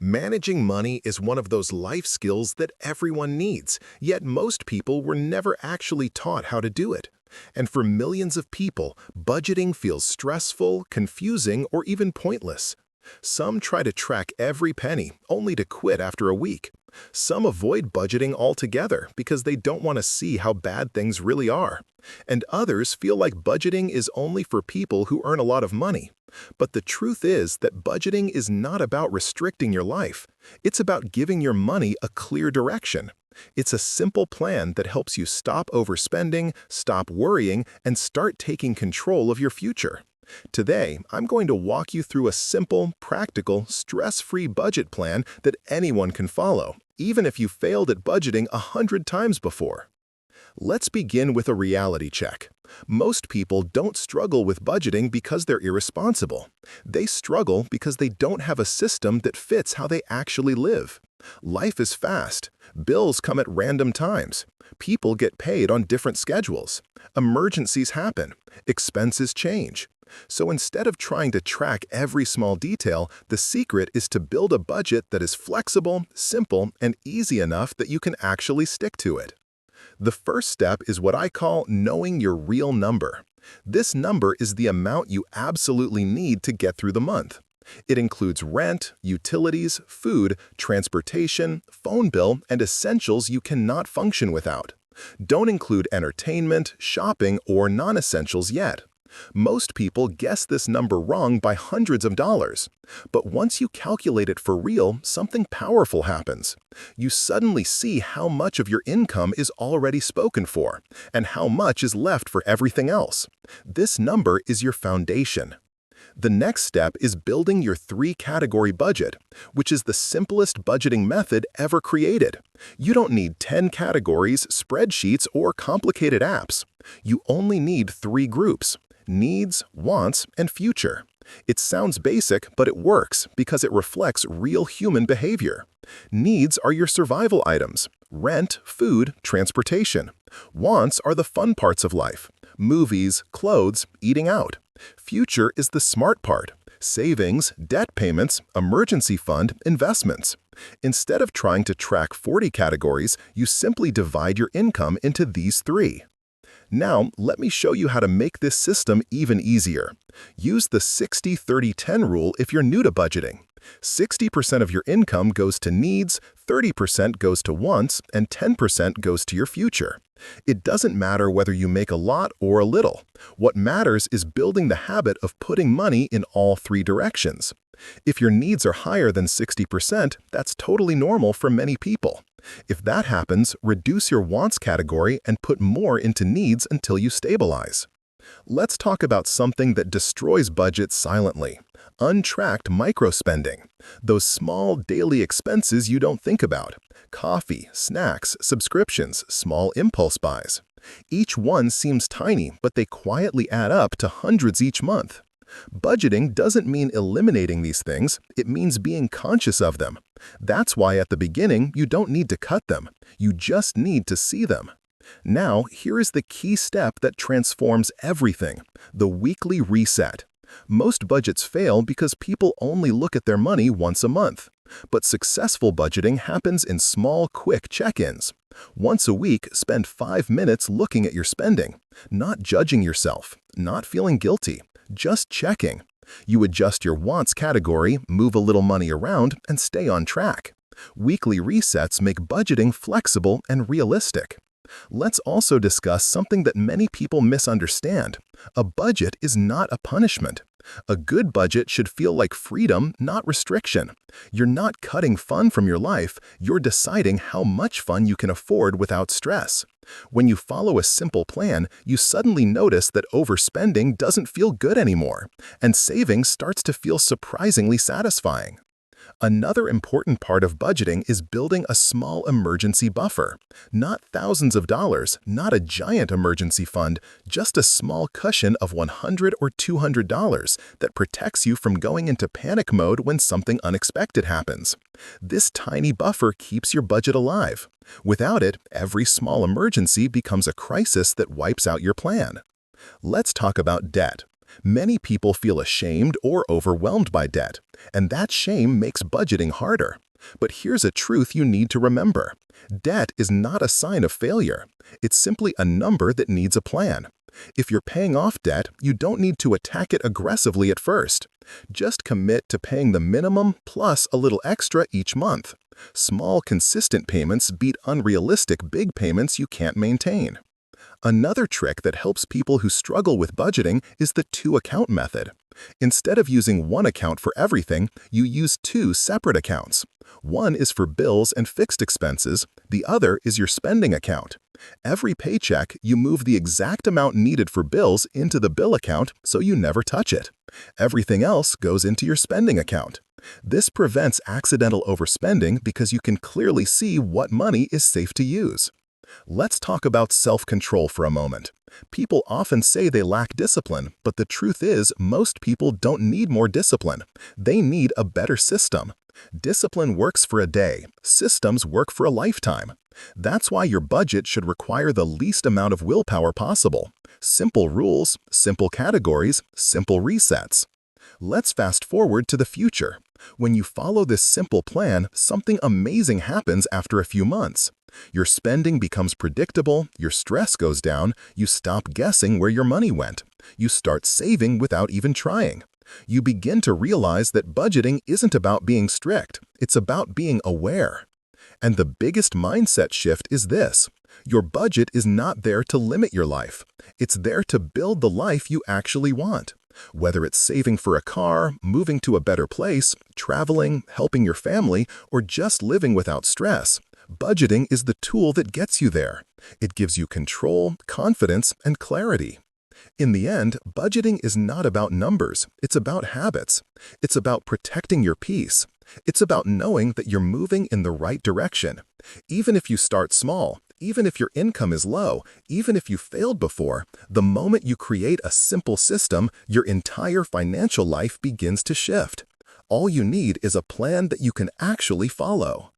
Managing money is one of those life skills that everyone needs, yet most people were never actually taught how to do it. And for millions of people, budgeting feels stressful, confusing, or even pointless. Some try to track every penny, only to quit after a week. Some avoid budgeting altogether because they don't want to see how bad things really are. And others feel like budgeting is only for people who earn a lot of money. But the truth is that budgeting is not about restricting your life. It's about giving your money a clear direction. It's a simple plan that helps you stop overspending, stop worrying, and start taking control of your future. Today, I'm going to walk you through a simple, practical, stress-free budget plan that anyone can follow, even if you failed at budgeting 100 times before. Let's begin with a reality check. Most people don't struggle with budgeting because they're irresponsible. They struggle because they don't have a system that fits how they actually live. Life is fast. Bills come at random times. People get paid on different schedules. Emergencies happen. Expenses change. So instead of trying to track every small detail, the secret is to build a budget that is flexible, simple, and easy enough that you can actually stick to it. The first step is what I call knowing your real number. This number is the amount you absolutely need to get through the month. It includes rent, utilities, food, transportation, phone bill, and essentials you cannot function without. Don't include entertainment, shopping, or non-essentials yet. Most people guess this number wrong by hundreds of dollars. But once you calculate it for real, something powerful happens. You suddenly see how much of your income is already spoken for, and how much is left for everything else. This number is your foundation. The next step is building your three-category budget, which is the simplest budgeting method ever created. You don't need 10 categories, spreadsheets, or complicated apps. You only need three groups: needs, wants, and future. It sounds basic, but it works because it reflects real human behavior. Needs are your survival items: rent, food, transportation. Wants are the fun parts of life: movies, clothes, eating out. Future is the smart part: savings, debt payments, emergency fund, investments. Instead of trying to track 40 categories, you simply divide your income into these three. Now, let me show you how to make this system even easier. Use the 60-30-10 rule if you're new to budgeting. 60% of your income goes to needs, 30% goes to wants, and 10% goes to your future. It doesn't matter whether you make a lot or a little. What matters is building the habit of putting money in all three directions. If your needs are higher than 60%, that's totally normal for many people. If that happens, reduce your wants category and put more into needs until you stabilize. Let's talk about something that destroys budgets silently: untracked microspending. Those small daily expenses you don't think about: coffee, snacks, subscriptions, small impulse buys. Each one seems tiny, but they quietly add up to hundreds each month. Budgeting doesn't mean eliminating these things, it means being conscious of them. That's why at the beginning you don't need to cut them, you just need to see them. Now, here is the key step that transforms everything: the weekly reset. Most budgets fail because people only look at their money once a month. But successful budgeting happens in small, quick check-ins. Once a week, spend 5 minutes looking at your spending, not judging yourself, not feeling guilty, just checking. You adjust your wants category, move a little money around, and stay on track. Weekly resets make budgeting flexible and realistic. Let's also discuss something that many people misunderstand. A budget is not a punishment. A good budget should feel like freedom, not restriction. You're not cutting fun from your life, you're deciding how much fun you can afford without stress. When you follow a simple plan, you suddenly notice that overspending doesn't feel good anymore, and saving starts to feel surprisingly satisfying. Another important part of budgeting is building a small emergency buffer. Not thousands of dollars, not a giant emergency fund, just a small cushion of $100 or $200 that protects you from going into panic mode when something unexpected happens. This tiny buffer keeps your budget alive. Without it, every small emergency becomes a crisis that wipes out your plan. Let's talk about debt. Many people feel ashamed or overwhelmed by debt, and that shame makes budgeting harder. But here's a truth you need to remember. Debt is not a sign of failure. It's simply a number that needs a plan. If you're paying off debt, you don't need to attack it aggressively at first. Just commit to paying the minimum plus a little extra each month. Small, consistent payments beat unrealistic big payments you can't maintain. Another trick that helps people who struggle with budgeting is the two-account method. Instead of using one account for everything, you use two separate accounts. One is for bills and fixed expenses, the other is your spending account. Every paycheck, you move the exact amount needed for bills into the bill account so you never touch it. Everything else goes into your spending account. This prevents accidental overspending because you can clearly see what money is safe to use. Let's talk about self-control for a moment. People often say they lack discipline, but the truth is most people don't need more discipline. They need a better system. Discipline works for a day. Systems work for a lifetime. That's why your budget should require the least amount of willpower possible. Simple rules, simple categories, simple resets. Let's fast forward to the future. When you follow this simple plan, something amazing happens after a few months. Your spending becomes predictable, your stress goes down, you stop guessing where your money went. You start saving without even trying. You begin to realize that budgeting isn't about being strict, it's about being aware. And the biggest mindset shift is this: your budget is not there to limit your life. It's there to build the life you actually want. Whether it's saving for a car, moving to a better place, traveling, helping your family, or just living without stress, budgeting is the tool that gets you there. It gives you control, confidence, and clarity. In the end, budgeting is not about numbers, it's about habits. It's about protecting your peace. It's about knowing that you're moving in the right direction. Even if you start small, even if your income is low, even if you failed before, the moment you create a simple system, your entire financial life begins to shift. All you need is a plan that you can actually follow.